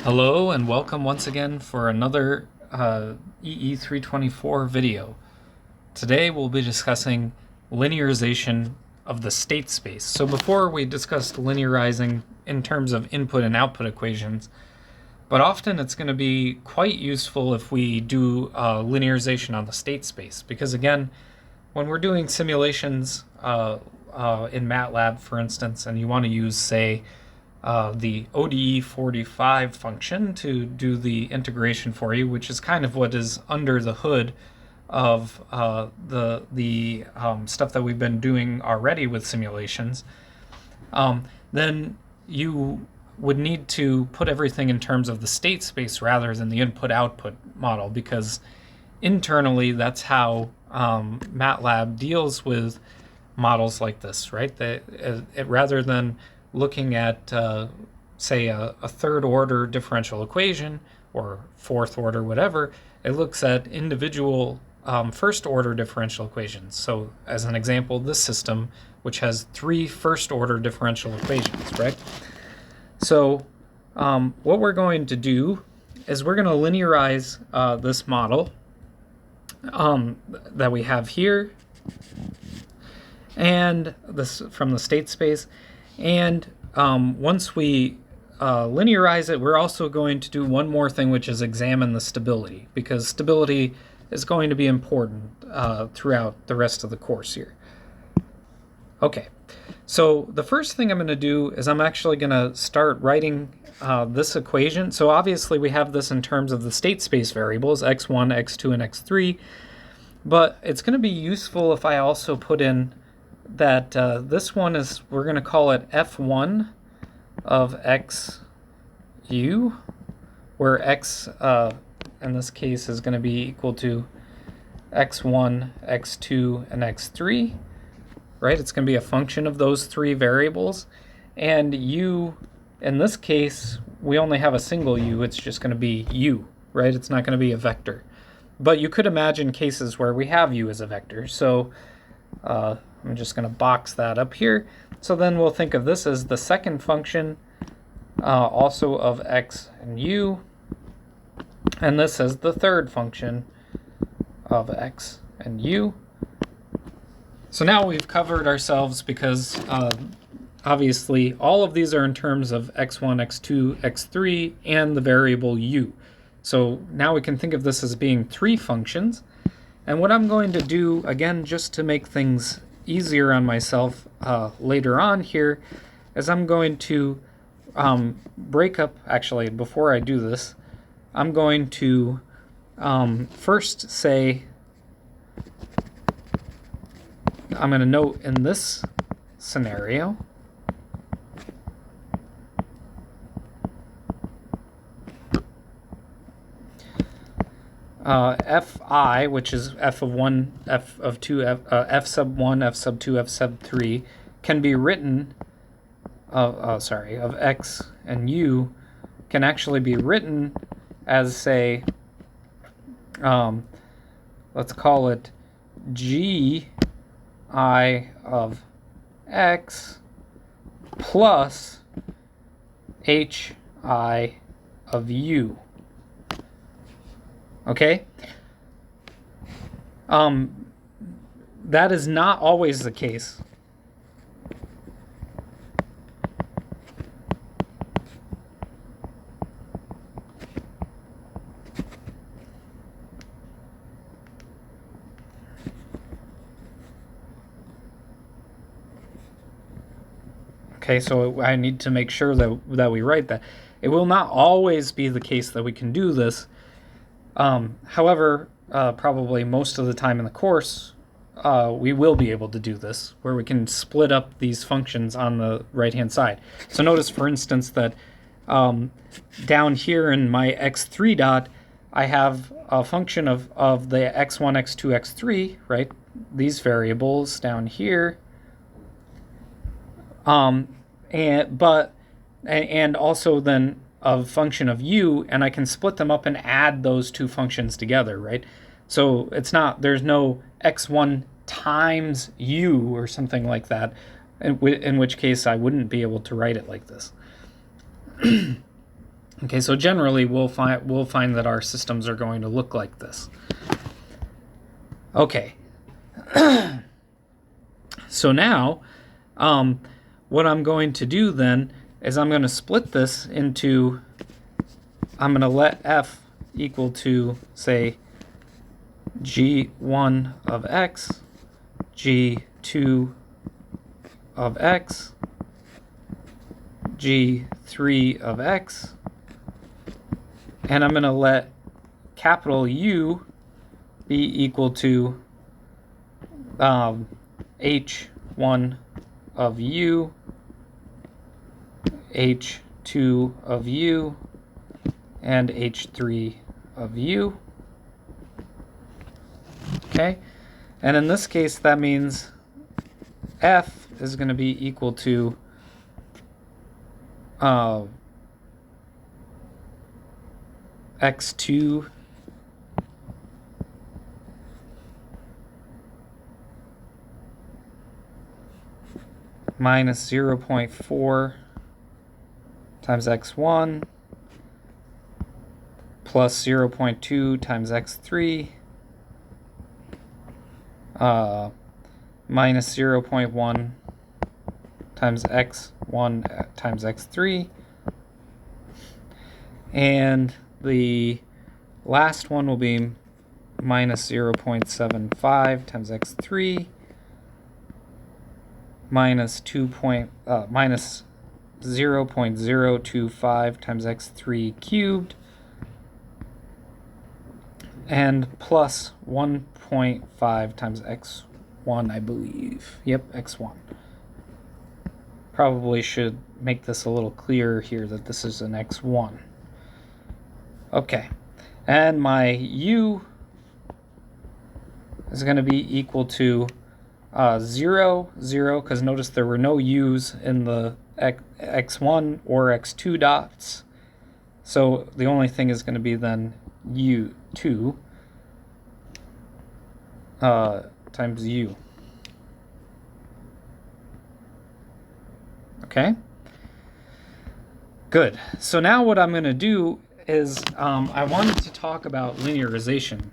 Hello and welcome once again for another EE324 video. Today we'll be discussing linearization of the state space. So before we discussed linearizing in terms of input and output equations, but often it's going to be quite useful if we do linearization on the state space, because again, when we're doing simulations in MATLAB, for instance, and you want to use, say, the ODE45 function to do the integration for you, which is kind of what is under the hood of the stuff that we've been doing already with simulations, then you would need to put everything in terms of the state space rather than the input-output model, because internally that's how MATLAB deals with models like this, right? Rather than looking at, say, a third order differential equation or fourth order, whatever, it looks at individual first order differential equations. So as an example, this system, which has 3 first order differential equations, right? So what we're going to do is we're going to linearize this model that we have here, and this from the state space. And once we linearize it, we're also going to do one more thing, which is examine the stability, because stability is going to be important throughout the rest of the course here. Okay, so the first thing I'm going to do is I'm actually going to start writing this equation. So obviously we have this in terms of the state space variables, x1, x2, and x3, but it's going to be useful if I also put in that this one is, we're going to call it f1 of xu, where x in this case is going to be equal to x1, x2, and x3, right? It's going to be a function of those 3 variables. And u, in this case, we only have a single u. It's just going to be u, right? It's not going to be a vector. But you could imagine cases where we have u as a vector. So I'm just going to box that up here. So then we'll think of this as the second function, also of x and u, and this as the third function of x and u. So now we've covered ourselves, because obviously all of these are in terms of x1, x2, x3, and the variable u. So now we can think of this as being 3 functions. And what I'm going to do, again, just to make things easier on myself later on here, is I'm going to break up, actually, before I do this, I'm going to first say, I'm going to note in this scenario, fi, which is f of 1, f of 2, f sub 1, f sub 2, f sub 3, can be written, of x and u, can actually be written as, say, let's call it g I of x plus h I of u. Okay? That is not always the case. Okay, so I need to make sure that we write that. It will not always be the case that we can do this. However, probably most of the time in the course, we will be able to do this, where we can split up these functions on the right-hand side. So notice, for instance, that down here in my x3 dot, I have a function of the x1, x2, x3, right? These variables down here. And also then a function of u, and I can split them up and add those 2 functions together, right? So it's not, there's no x1 times u or something like that, in which case I wouldn't be able to write it like this. Okay, so generally we'll find that our systems are going to look like this. Okay. So now, what I'm going to do then is I'm going to split this into, I'm going to let f equal to, say, g1 of x, g2 of x, g3 of x, and I'm going to let capital U be equal to h1 of u, h2 of u, and h3 of u. Okay, and in this case that means f is going to be equal to x2 minus 0.4 times x1 plus 0.2 times x3 minus 0.1 times x1 times x3, and the last one will be minus 0.75 times x3 minus 0.025 times x3 cubed, and plus 1.5 times x1, I believe. Yep, x1. Probably should make this a little clearer here that this is an x1. Okay, and my u is going to be equal to 0, 0, because notice there were no u's in the x1 or x2 dots. So the only thing is going to be then u2 times u. Okay? Good. So now what I'm going to do is I wanted to talk about linearization.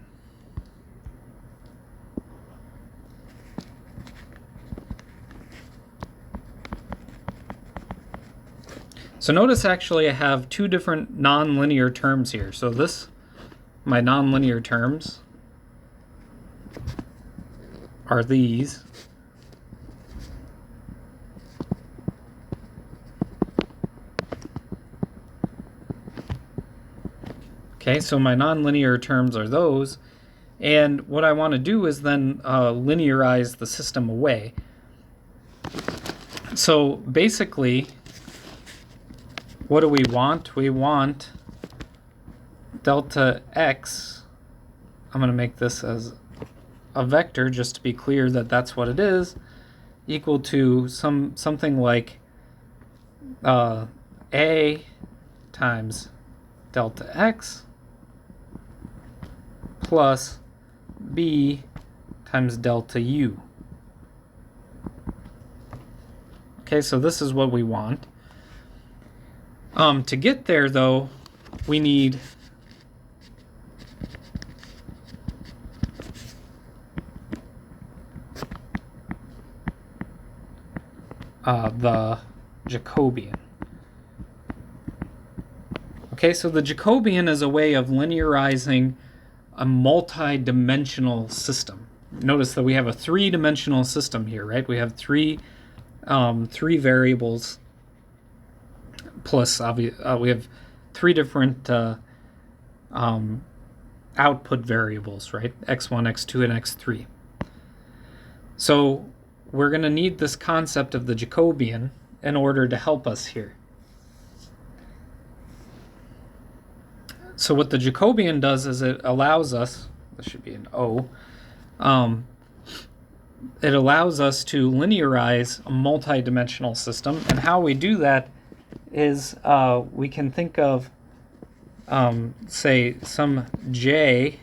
So notice actually I have two different nonlinear terms here. So this, my nonlinear terms are these. Okay, so my nonlinear terms are those. And what I want to do is then linearize the system away. So basically, what do we want? We want delta x, I'm going to make this as a vector just to be clear that that's what it is, equal to something like a times delta x plus b times delta u. Okay, so this is what we want. To get there, though, we need the Jacobian. Okay, so the Jacobian is a way of linearizing a multi-dimensional system. Notice that we have a three-dimensional system here, right? We have three variables plus we have three different output variables, right? x1, x2, and x3. So we're going to need this concept of the Jacobian in order to help us here. So what the Jacobian does is it allows us, this should be an O, it allows us to linearize a multi-dimensional system, and how we do that is we can think of, say, some j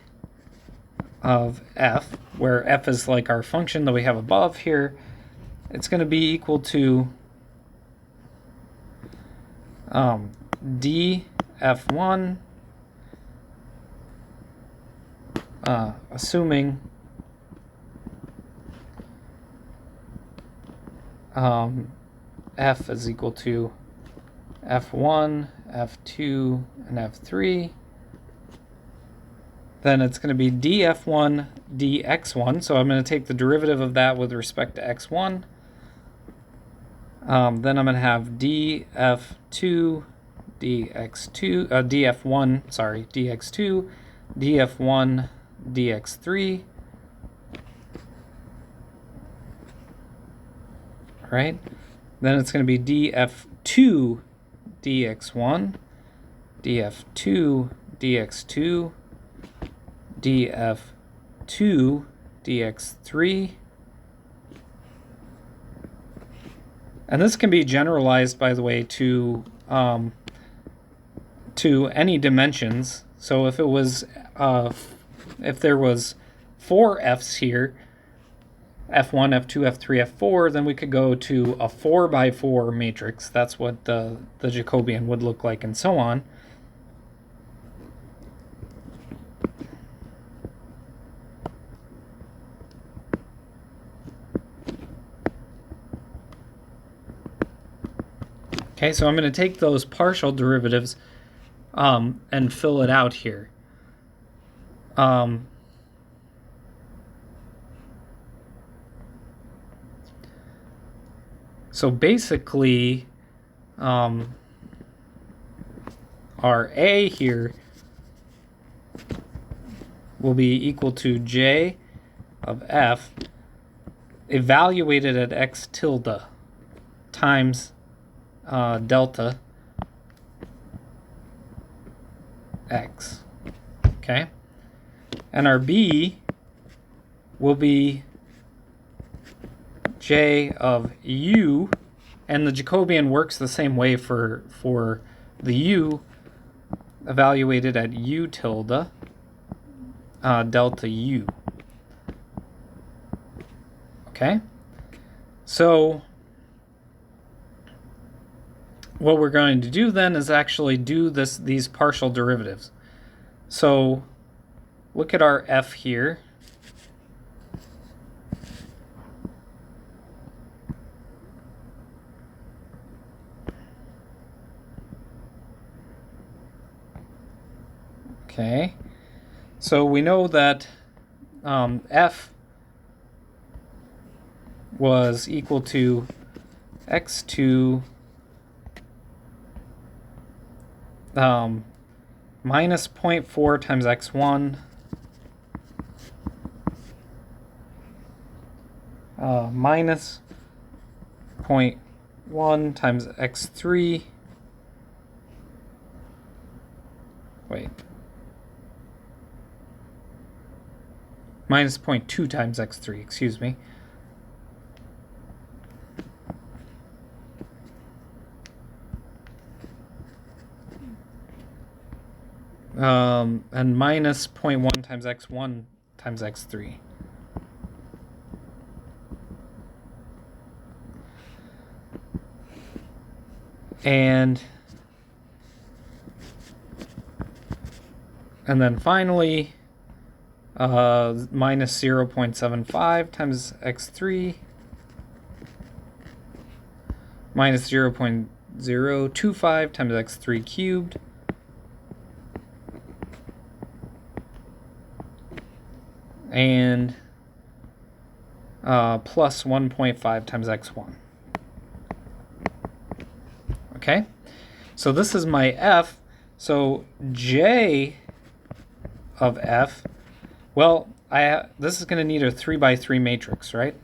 of f, where f is like our function that we have above here. It's going to be equal to dx f1, assuming f is equal to f1, f2, and f3, then it's going to be df1 dx1. So I'm going to take the derivative of that with respect to x1. Then I'm going to have df2 dx2, df1, sorry, dx2, df1 dx3. Right? Then it's going to be df2 dx1, df2 dx2, df2 dx3. And this can be generalized, by the way, to any dimensions. So if it was, if there was 4 f's here, f1, f2, f3, f4, then we could go to a 4 by 4 matrix. That's what the Jacobian would look like, and so on. Okay, so I'm going to take those partial derivatives and fill it out here. So basically, our A here will be equal to J of F evaluated at x tilde times delta x. Okay? And our B will be J of U, and the Jacobian works the same way for the U evaluated at U tilde delta U. Okay? So what we're going to do then is actually do these partial derivatives. So look at our F here. Okay, so we know that F was equal to x2 minus 0.4 times x1 minus 0.1 times x3. Wait. Minus 0.2 times x3, excuse me. And minus 0.1 times x1 times x3. And then finally, minus 0.75 times x3, minus 0.025 times x3 cubed, and plus 1.5 times x1. Okay, so this is my F. So J of F, well, this is going to need a 3 by 3 matrix, right?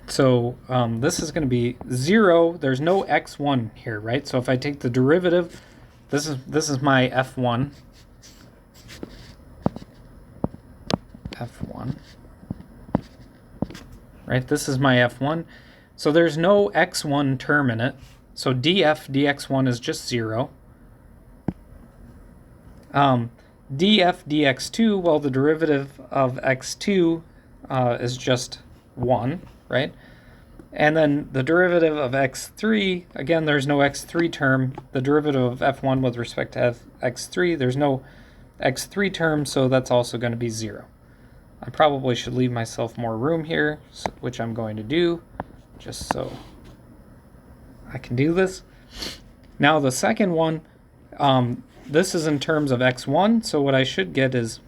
So this is going to be 0. There's no x1 here, right? So if I take the derivative, this is my F1. F1. Right? This is my F1. So there's no x1 term in it. So df dx1 is just 0. Df dx2, well, the derivative of x2 is just 1, right? And then the derivative of x3, again, there's no x3 term. The derivative of f1 with respect to x3, there's no x3 term, so that's also going to be 0. I probably should leave myself more room here, which I'm going to do, just so I can do this. Now the second one, this is in terms of x1, so what I should get is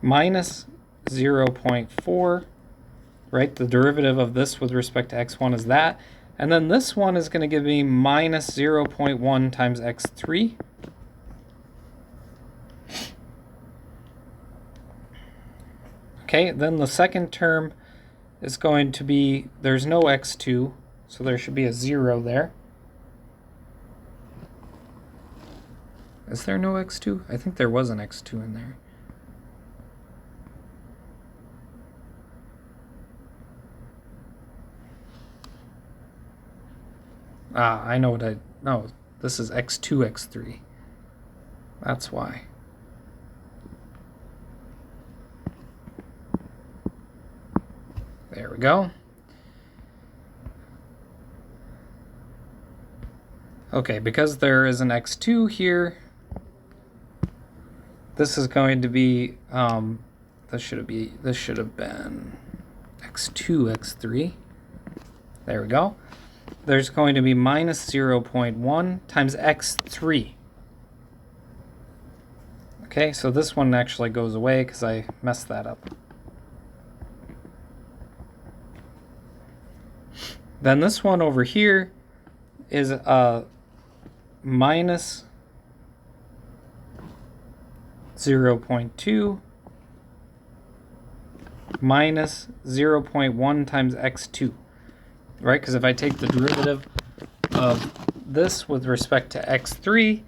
minus 0.4, right? The derivative of this with respect to x1 is that. And then this one is going to give me minus 0.1 times x3. Okay, then the second term is going to be, there's no x2, so there should be a 0 there. Is there no x2? I think there was an x2 in there. I know what no, this is x2, x3. That's why. There we go. Okay, because there is an x2 here, this is going to be, this should have been x2, x3. There we go. There's going to be minus 0.1 times x3. Okay, so this one actually goes away because I messed that up. Then this one over here is minus 0.2 minus 0.1 times x2, right? Because if I take the derivative of this with respect to x3,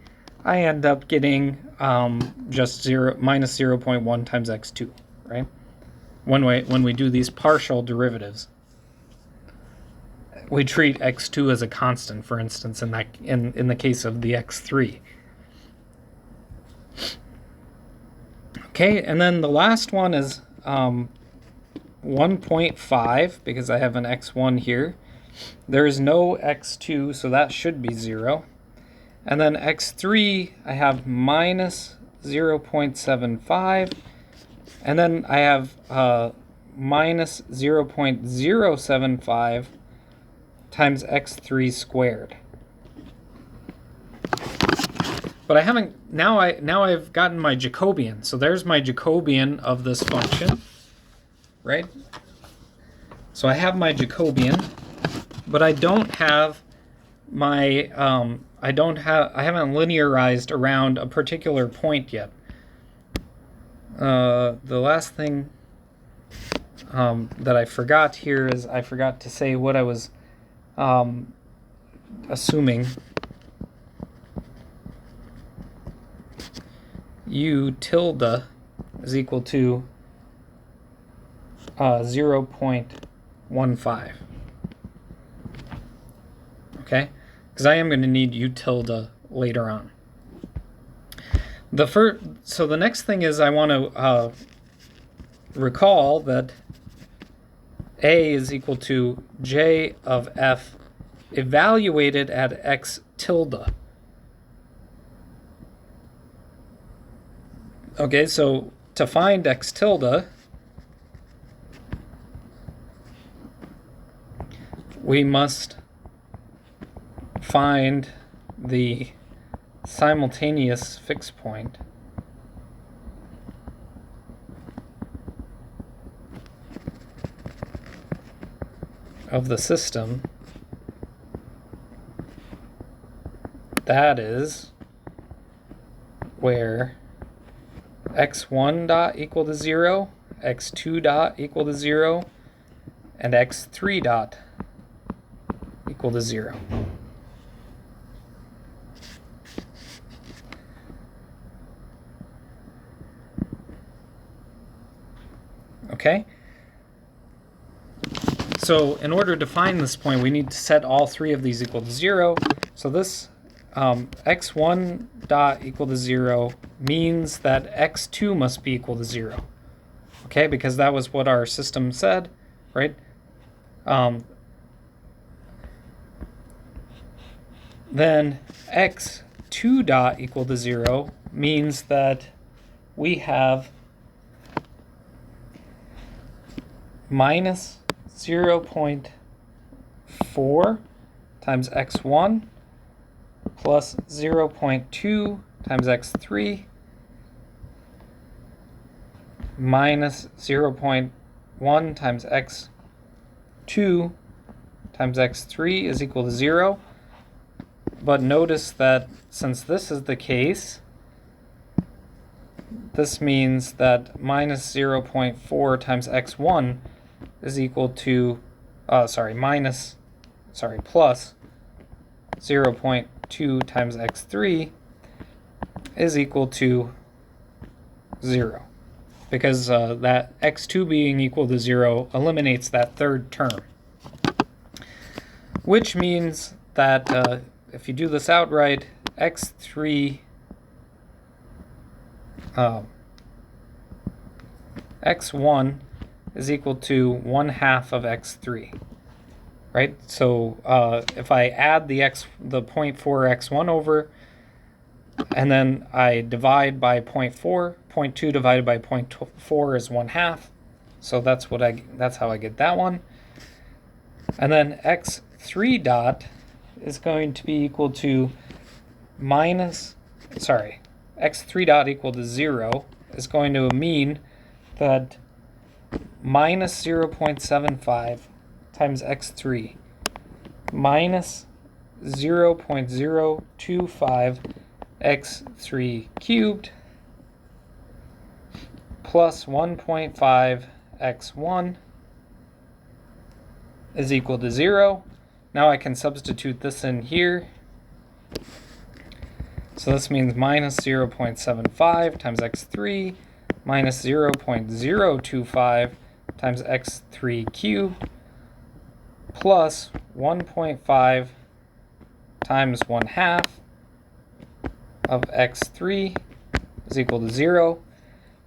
I end up getting just minus 0.1 times x2, right? When we do these partial derivatives, we treat x2 as a constant, for instance, in the case of the x3. Okay, and then the last one is 1.5, because I have an x1 here. There is no x2, so that should be 0. And then x3, I have minus 0.75, and then I have minus 0.075 times x3 squared. But I haven't, now I've gotten my Jacobian. So there's my Jacobian of this function, right? So I have my Jacobian, but I don't have my, I haven't linearized around a particular point yet. The last thing that I forgot here is I forgot to say what I was assuming. U tilde is equal to 0.15. Okay, because I am going to need U tilde later on. So the next thing is I want to recall that A is equal to J of F evaluated at x tilde. Okay, so to find x tilde, we must find the simultaneous fixed point of the system that is where x1 dot equal to 0, x2 dot equal to 0, and x3 dot equal to 0. Okay? So in order to find this point, we need to set all three of these equal to 0. So this x1 dot equal to 0 means that x2 must be equal to 0. Okay, because that was what our system said, right? then x2 dot equal to 0 means that we have minus 0.4 times x1 plus 0.2 times x3 minus 0.1 times x2 times x3 is equal to 0. But notice that since this is the case, this means that minus 0.4 times x1 is equal to, plus 0.2 times x3 is equal to 0. Because that x2 being equal to 0 eliminates that third term. Which means that if you do this outright, x1 is equal to 1/2 of x3, right? So if I add the 0.4 x1 over, and then I divide by 0.4, 0.2 divided by 0.4 is 1/2. So that's how I get that one. And then x3 dot is going to be equal to x3 dot equal to 0 is going to mean that minus 0.75 times x3 minus 0.025 x3 cubed plus 1.5 x1 is equal to 0. Now I can substitute this in here. So this means minus 0.75 times x3 minus 0.025 times x3 cubed plus 1.5 times 1/2 of x3 is equal to 0.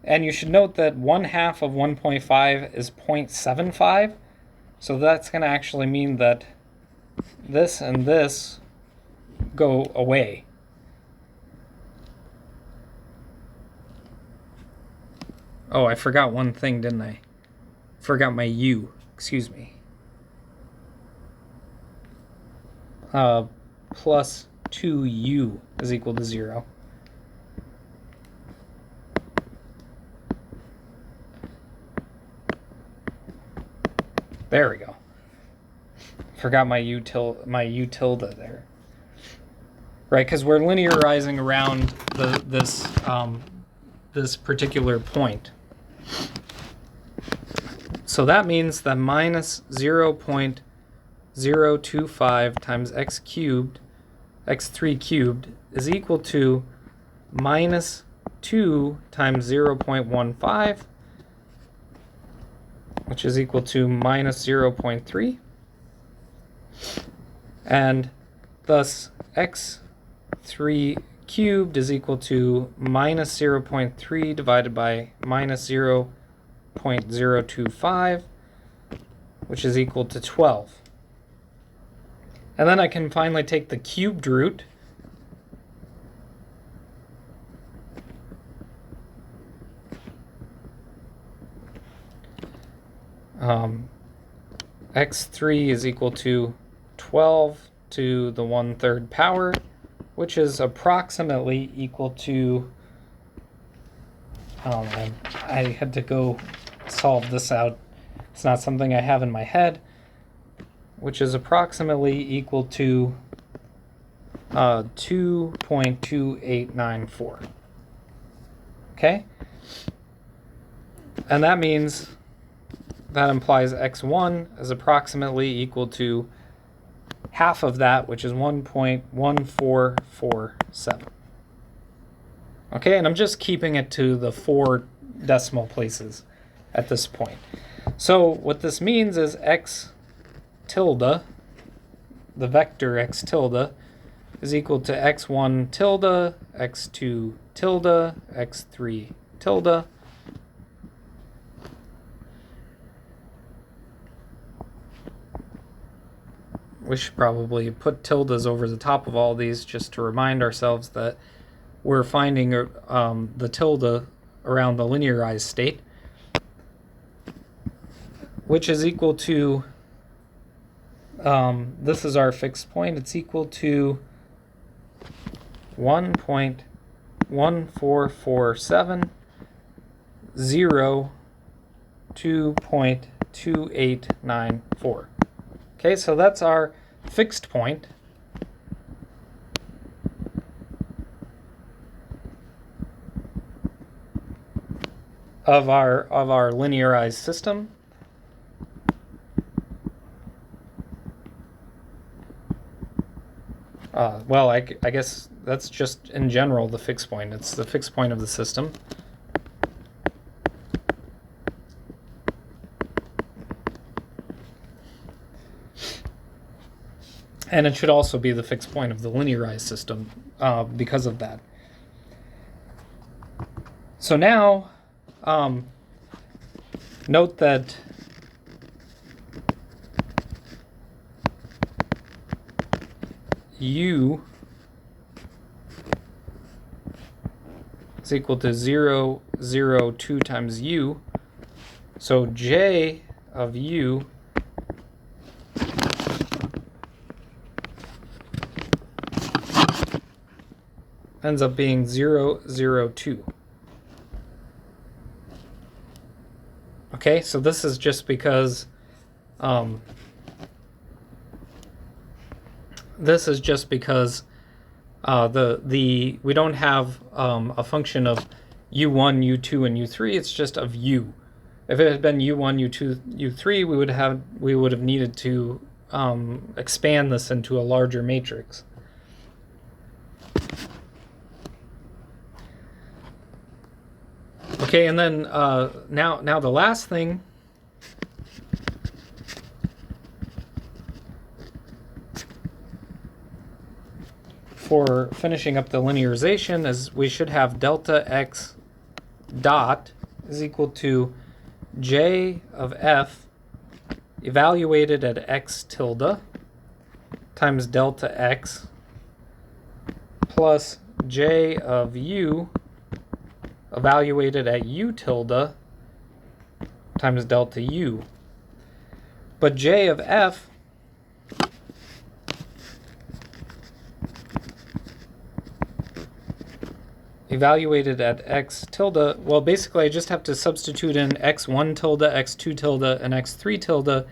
And you should note that 1/2 of 1.5 is 0.75. So that's going to actually mean that this and this go away. Oh, I forgot one thing, didn't I? Forgot my u. Excuse me. Plus 2u is equal to 0. There we go. Forgot my u tilde there. Right, because we're linearizing around this particular point. So that means that minus 0.025 times x3 cubed is equal to minus 2 times 0.15, which is equal to minus 0.3. And thus x3 cubed is equal to minus 0.3 divided by minus 0.025, which is equal to 12. And then I can finally take the cubed root, x3 is equal to 12 to the 1/3 power, which is approximately equal to, I had to go solve this out. It's not something I have in my head, which is approximately equal to 2.2894. Okay? And that means that implies x1 is approximately equal to half of that, which is 1.1447. Okay, and I'm just keeping it to the 4 decimal places at this point. So what this means is x tilde, the vector x tilde, is equal to x1 tilde, x2 tilde, x3 tilde, we should probably put tildes over the top of all these just to remind ourselves that we're finding the tilde around the linearized state, which is equal to, this is our fixed point, it's equal to 1.1447, 2.2894. Okay, so that's our fixed point. Of our linearized system. Well, I guess that's just in general the fixed point. It's the fixed point of the system. And it should also be the fixed point of the linearized system because of that. So now, note that U is equal to 0, 0, 2 times U. So J of U ends up being 0, 0, 2. Okay, so this is just because we don't have a function of u1, u2, and u3. It's just of u. If it had been u1, u2, u3, we would have needed to expand this into a larger matrix. Okay, and then now the last thing for finishing up the linearization is we should have delta x dot is equal to j of f evaluated at x tilde times delta x plus j of u evaluated at u tilde times delta u. But j of f evaluated at x tilde, well, basically I just have to substitute in x1 tilde, x2 tilde, and x3 tilde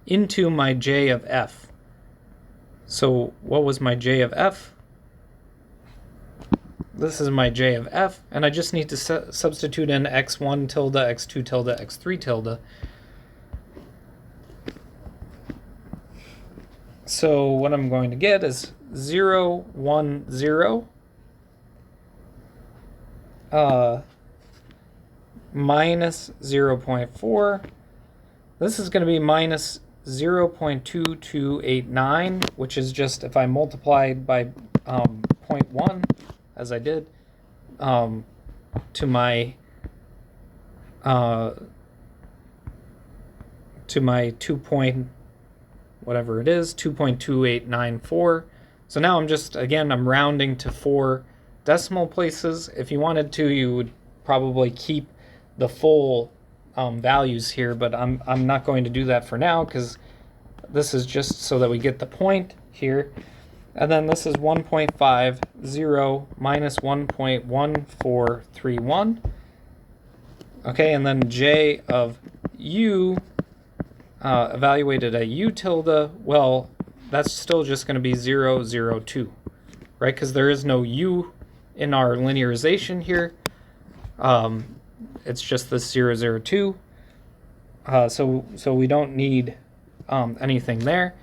into my j of f. So what was my j of f? This is my j of f, and I just need to substitute in x1 tilde, x2 tilde, x3 tilde. So what I'm going to get is 0, 1, 0, minus 0.4. This is going to be minus 0.2289, which is just if I multiplied by 0.1, as I did, to my 2 point, whatever it is, 2.2894. So now I'm rounding to 4 decimal places. If you wanted to, you would probably keep the full values here, but I'm not going to do that for now because this is just so that we get the point here. And then this is 1.50 minus 1.1431. Okay, and then j of u evaluated at u tilde, well, that's still just going to be 0, 0, 2, right? Because there is no u in our linearization here. It's just this 0, 0, 2. So we don't need anything there,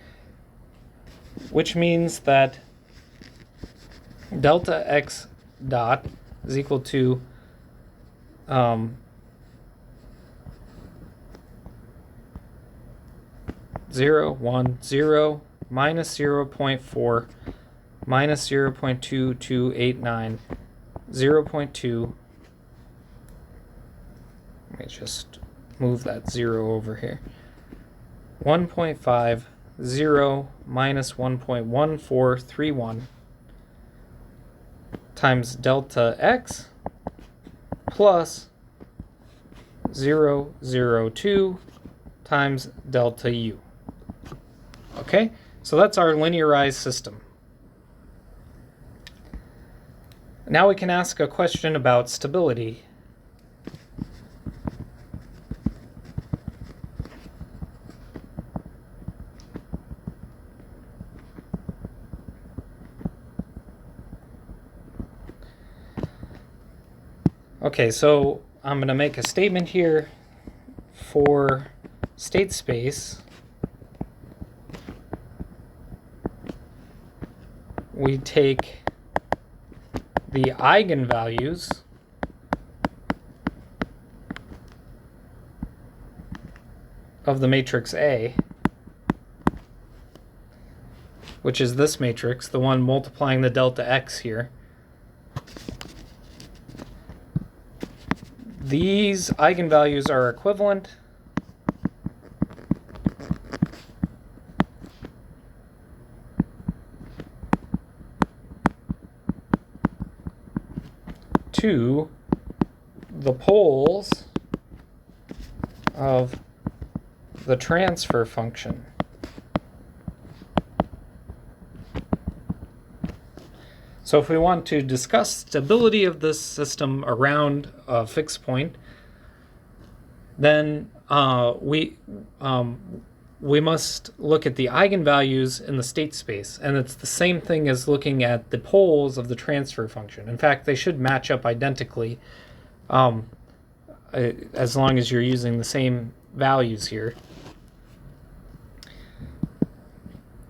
which means that delta x dot is equal to 0, 1, 0, minus 0.4, minus 0.2289, 0.2. Let me just move that 0 over here. 1.5, 0 minus 1.1431 times delta x plus 0.002 times delta u. Okay, so that's our linearized system. Now we can ask a question about stability. Okay, so I'm going to make a statement here for state space. We take the eigenvalues of the matrix A, which is this matrix, the one multiplying the delta x here. These eigenvalues are equivalent to the poles of the transfer function. So if we want to discuss stability of this system around a fixed point, then we must look at the eigenvalues in the state space, and it's the same thing as looking at the poles of the transfer function. In fact, they should match up identically as long as you're using the same values here.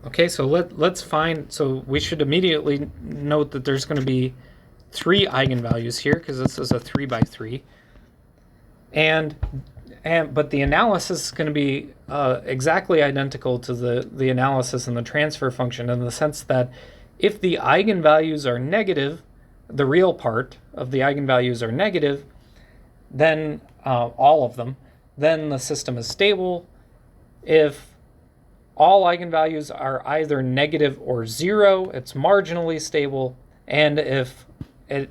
Okay, so let's find, so we should immediately note that there's going to be 3 eigenvalues here because this is a 3 by 3. But the analysis is going to be exactly identical to the analysis in the transfer function, in the sense that if the eigenvalues are negative, the real part of the eigenvalues are negative, then all of them, then the system is stable. If all eigenvalues are either negative or 0, it's marginally stable. And if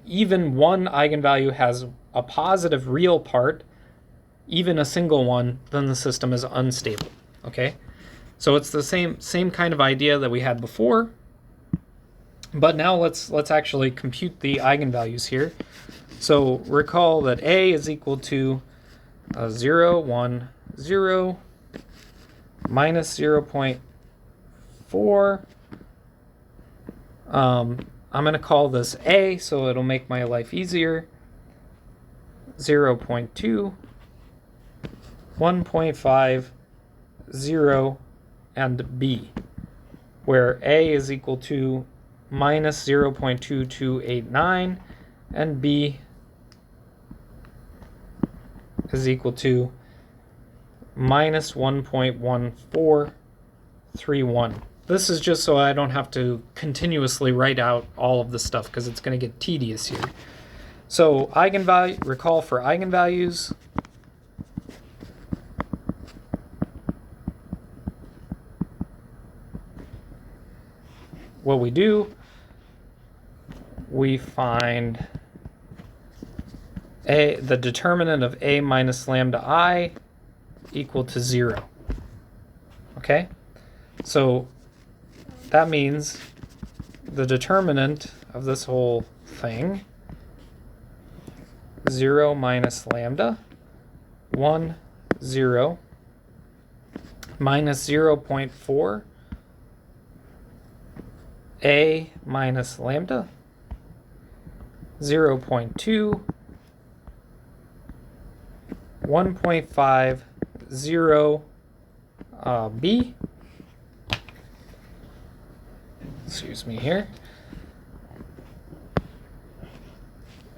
even one eigenvalue has a positive real part, even a single one, then the system is unstable. Okay, so it's the same kind of idea that we had before, but now let's actually compute the eigenvalues here. So recall that A is equal to 0, 1, 0, minus 0.4. I'm going to call this A, so it'll make my life easier. 0.2, 1.5, 0, and B, where A is equal to minus 0.2289 and B is equal to minus 1.1431. This is just so I don't have to continuously write out all of the stuff because it's going to get tedious here. So recall for eigenvalues, what we do, we find the determinant of A minus lambda I equal to 0. Okay, so that means the determinant of this whole thing, 0 minus lambda, 1, 0, minus 0.4, A minus lambda, 0.2, 1.5, 0, B, excuse me here,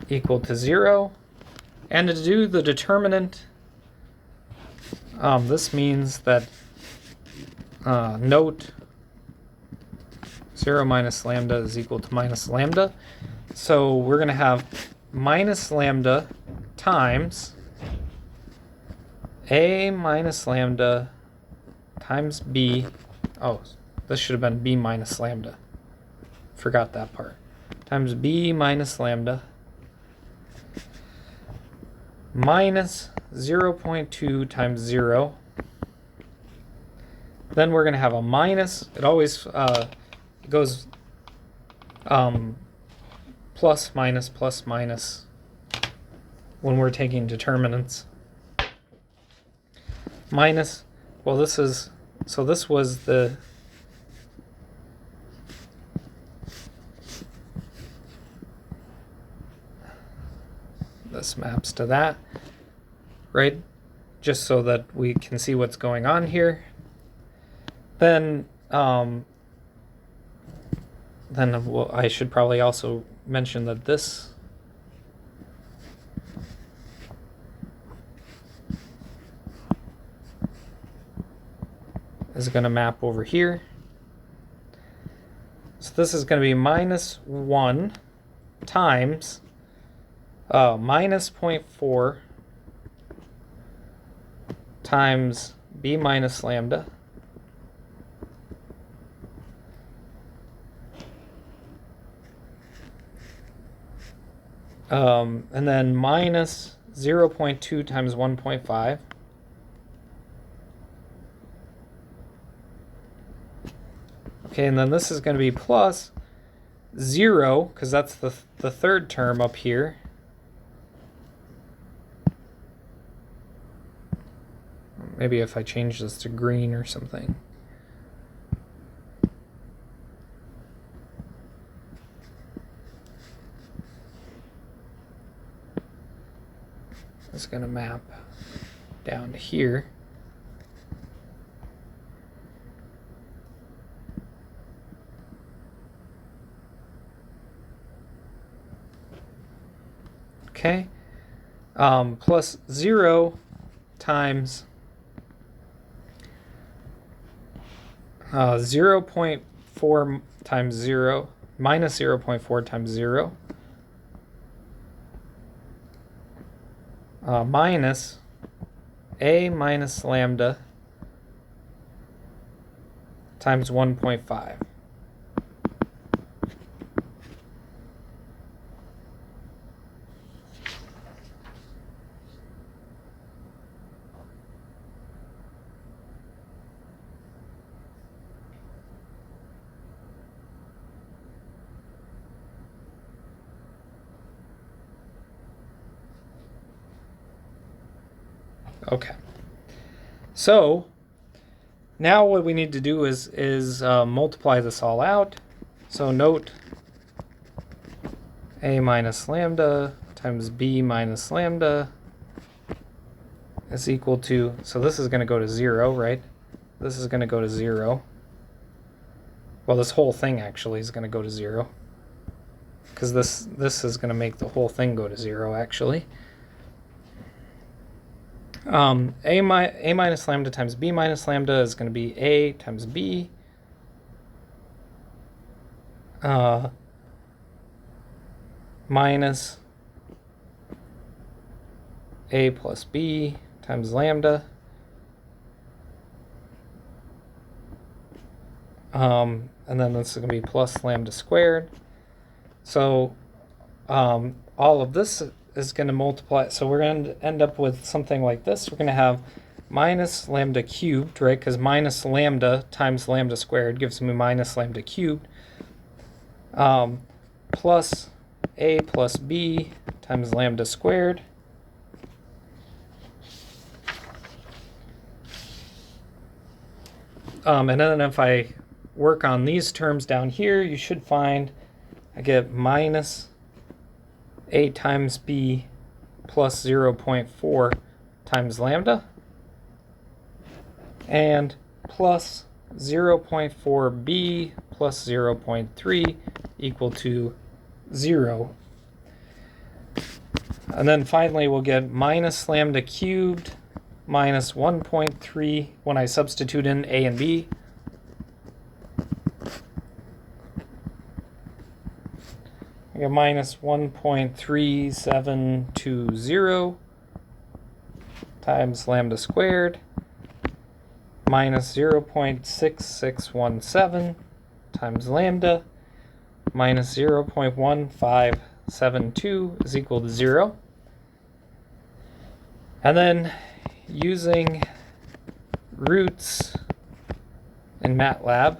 equal to 0. And to do the determinant, this means that note 0 minus lambda is equal to minus lambda. So we're going to have minus lambda times A minus lambda times B oh, this should have been b minus lambda. Forgot that part. Times b minus lambda minus 0.2 times 0. Then we're going to have a minus. It always goes plus minus when we're taking determinants. Minus, well, this is, so this was the, this maps to that, right? Just so that we can see what's going on here. Then well, I should probably also mention that this is going to map over here. So this is going to be minus 1 times minus 0.4 times b minus lambda and then minus 0.2 times 1.5. Okay, and then this is going to be plus 0, because that's the third term up here. Maybe if I change this to green or something. It's going to map down to here. Okay, plus 0 times 0.4 times 0 minus 0.4 times 0 minus a minus lambda times 1.5. Okay, so now what we need to do is multiply this all out. So note a minus lambda times b minus lambda is equal to, so this is going to go to 0, right? This is going to go to 0. Well, this whole thing actually is going to go to 0, because this is going to make the whole thing go to 0 actually. A minus lambda times b minus lambda is going to be a times b minus a plus b times lambda and then this is going to be plus lambda squared. So all of this is going to multiply, so we're going to end up with something like this. We're going to have minus lambda cubed, right? Because minus lambda times lambda squared gives me minus lambda cubed, plus a plus b times lambda squared, and then if I work on these terms down here, you should find I get minus a times b plus 0.4 times lambda and plus 0.4b plus 0.3 equal to 0. And then finally we'll get minus lambda cubed minus 1.3 when I substitute in a and b. I get minus 1.3720 times lambda squared minus 0.6617 times lambda minus 0.1572 is equal to 0. And then using roots in MATLAB,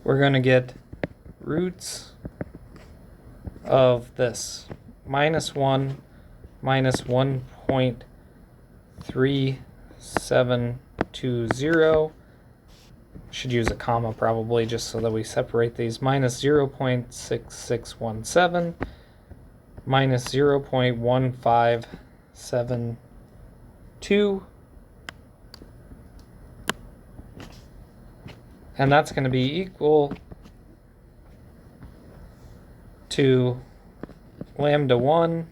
we're going to get roots of this minus 1 minus 1.3720. Should use a comma probably just so that we separate these. Minus 0.6617 minus 0.1572. And that's going to be equal to lambda 1.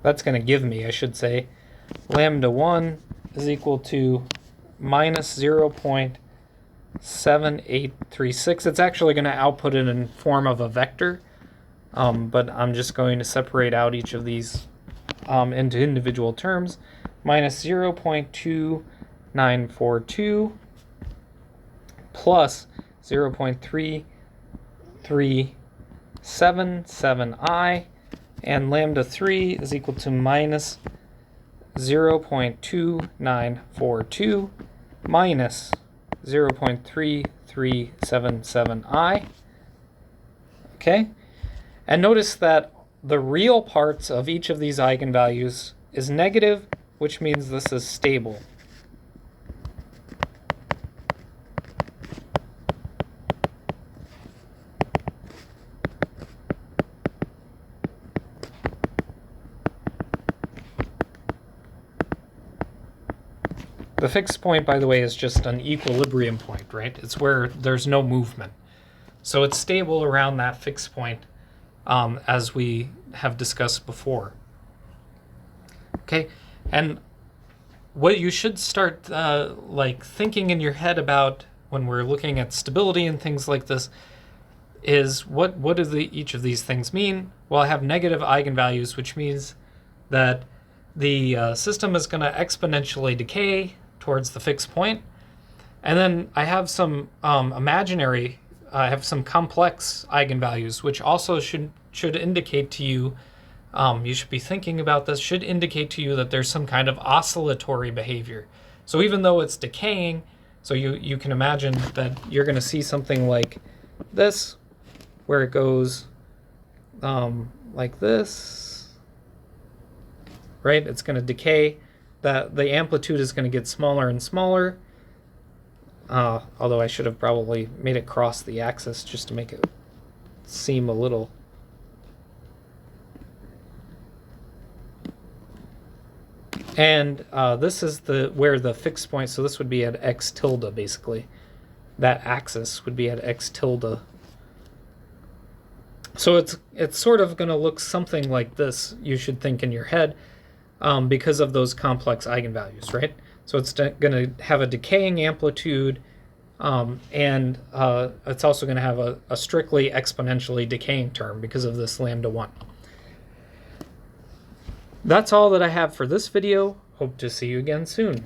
That's going to give me, I should say, lambda 1 is equal to minus 0.7836. It's actually going to output it in form of a vector, but I'm just going to separate out each of these into individual terms. Minus 0.2942 plus 0.3377i, and lambda 3 is equal to minus 0.2942 minus 0.3377i. Okay, and notice that the real parts of each of these eigenvalues is negative, which means this is stable. The fixed point, by the way, is just an equilibrium point, right? It's where there's no movement. So it's stable around that fixed point, as we have discussed before. Okay, and what you should start like thinking in your head about when we're looking at stability and things like this is what do each of these things mean? Well, I have negative eigenvalues, which means that the system is going to exponentially decay towards the fixed point. And then I have some I have some complex eigenvalues, which also should indicate to you, you should be thinking about this, should indicate to you that there's some kind of oscillatory behavior. So even though it's decaying, so you can imagine that you're going to see something like this, where it goes like this, right? It's going to decay. That the amplitude is going to get smaller and smaller, although I should have probably made it cross the axis just to make it seem a little. And this is where the fixed point, so this would be at x tilde basically. That axis would be at x tilde. So it's sort of going to look something like this, you should think in your head. Because of those complex eigenvalues, right? So it's going to have a decaying amplitude, and it's also going to have a strictly exponentially decaying term because of this lambda 1. That's all that I have for this video. Hope to see you again soon.